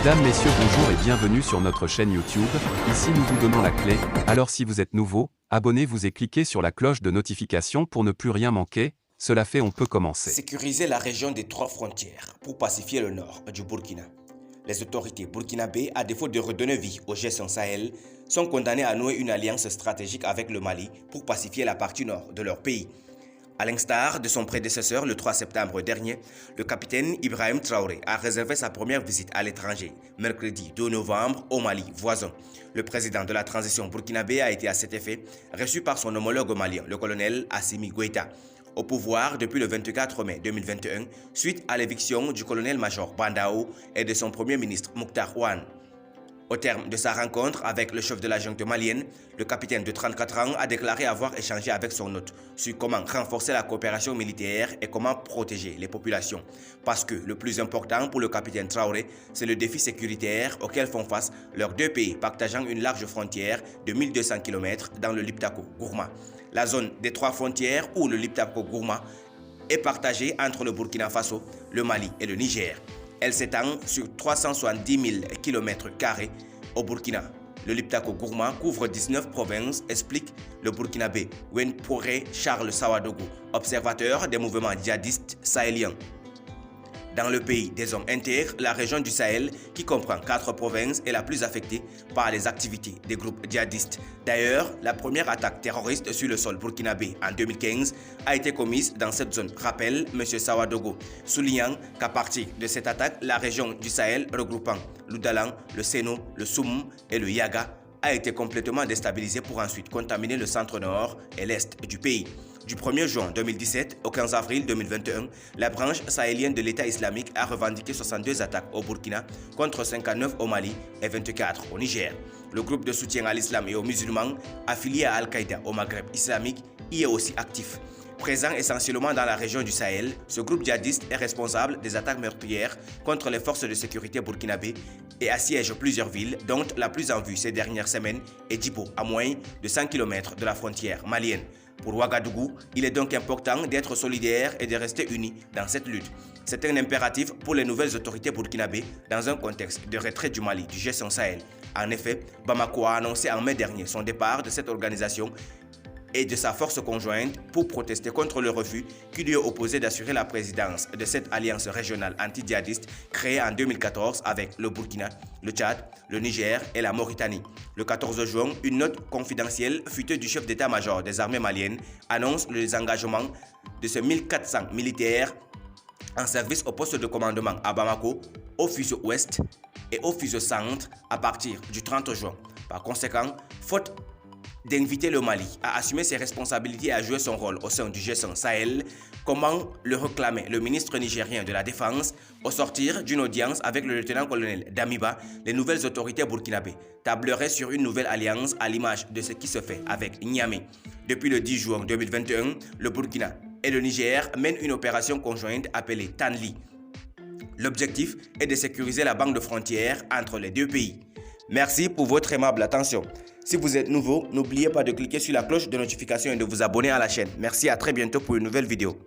Mesdames, Messieurs, bonjour et bienvenue sur notre chaîne YouTube. Ici nous vous donnons la clé, alors si vous êtes nouveau, abonnez-vous et cliquez sur la cloche de notification pour ne plus rien manquer. Cela fait, on peut commencer. Sécuriser la région des trois frontières pour pacifier le nord du Burkina. Les autorités burkinabées, à défaut de redonner vie au G5 Sahel, sont condamnées à nouer une alliance stratégique avec le Mali pour pacifier la partie nord de leur pays. À l'instar de son prédécesseur le 3 septembre dernier, le capitaine Ibrahim Traoré a réservé sa première visite à l'étranger, mercredi 2 novembre, au Mali voisin. Le président de la transition burkinabé a été à cet effet reçu par son homologue malien, le colonel Assimi Goïta, au pouvoir depuis le 24 mai 2021, suite à l'éviction du colonel-major Bandao et de son premier ministre Mokhtar Ouane. Au terme de sa rencontre avec le chef de la junte malienne, le capitaine de 34 ans a déclaré avoir échangé avec son hôte sur comment renforcer la coopération militaire et comment protéger les populations. Parce que le plus important pour le capitaine Traoré, c'est le défi sécuritaire auquel font face leurs deux pays partageant une large frontière de 1200 km dans le Liptako-Gourma. La zone des trois frontières ou le Liptako-Gourma est partagée entre le Burkina Faso, le Mali et le Niger. Elle s'étend sur 370 000 km² au Burkina. Le Liptako-Gourma couvre 19 provinces, explique le burkinabé Wenporé Charles Sawadogo, observateur des mouvements djihadistes sahéliens. Dans le pays des hommes intègres, la région du Sahel, qui comprend 4 provinces, est la plus affectée par les activités des groupes djihadistes. D'ailleurs, la première attaque terroriste sur le sol burkinabé en 2015 a été commise dans cette zone, rappelle M. Sawadogo, soulignant qu'à partir de cette attaque, la région du Sahel regroupant l'Oudalan, le Sénou, le Soum et le Yaga a été complètement déstabilisée pour ensuite contaminer le centre-nord et l'est du pays. Du 1er juin 2017 au 15 avril 2021, la branche sahélienne de l'État islamique a revendiqué 62 attaques au Burkina, contre 59 au Mali et 24 au Niger. Le groupe de soutien à l'islam et aux musulmans, affilié à Al-Qaïda au Maghreb islamique, y est aussi actif. Présent essentiellement dans la région du Sahel, ce groupe djihadiste est responsable des attaques meurtrières contre les forces de sécurité burkinabées et assiège plusieurs villes, dont la plus en vue ces dernières semaines est Djibo, à moins de 100 km de la frontière malienne. Pour Ouagadougou, il est donc important d'être solidaire et de rester unis dans cette lutte. C'est un impératif pour les nouvelles autorités burkinabées dans un contexte de retrait du Mali du G5 Sahel. En effet, Bamako a annoncé en mai dernier son départ de cette organisation et de sa force conjointe pour protester contre le refus qui lui est opposé d'assurer la présidence de cette alliance régionale anti-djihadiste créée en 2014 avec le Burkina, le Tchad, le Niger et la Mauritanie. Le 14 juin, une note confidentielle futée du chef d'état-major des armées maliennes annonce le désengagement de ces 1400 militaires en service au poste de commandement à Bamako, au fuseau ouest et au fuseau centre à partir du 30 juin. Par conséquent, faute d'inviter le Mali à assumer ses responsabilités et à jouer son rôle au sein du G5 Sahel, comment le réclamait le ministre nigérien de la Défense au sortir d'une audience avec le lieutenant-colonel Damiba. Les nouvelles autorités burkinabées tableraient sur une nouvelle alliance à l'image de ce qui se fait avec Niamey. Depuis le 10 juin 2021, le Burkina et le Niger mènent une opération conjointe appelée Tanli. L'objectif est de sécuriser la bande de frontières entre les deux pays. Merci pour votre aimable attention. Si vous êtes nouveau, n'oubliez pas de cliquer sur la cloche de notification et de vous abonner à la chaîne. Merci, à très bientôt pour une nouvelle vidéo.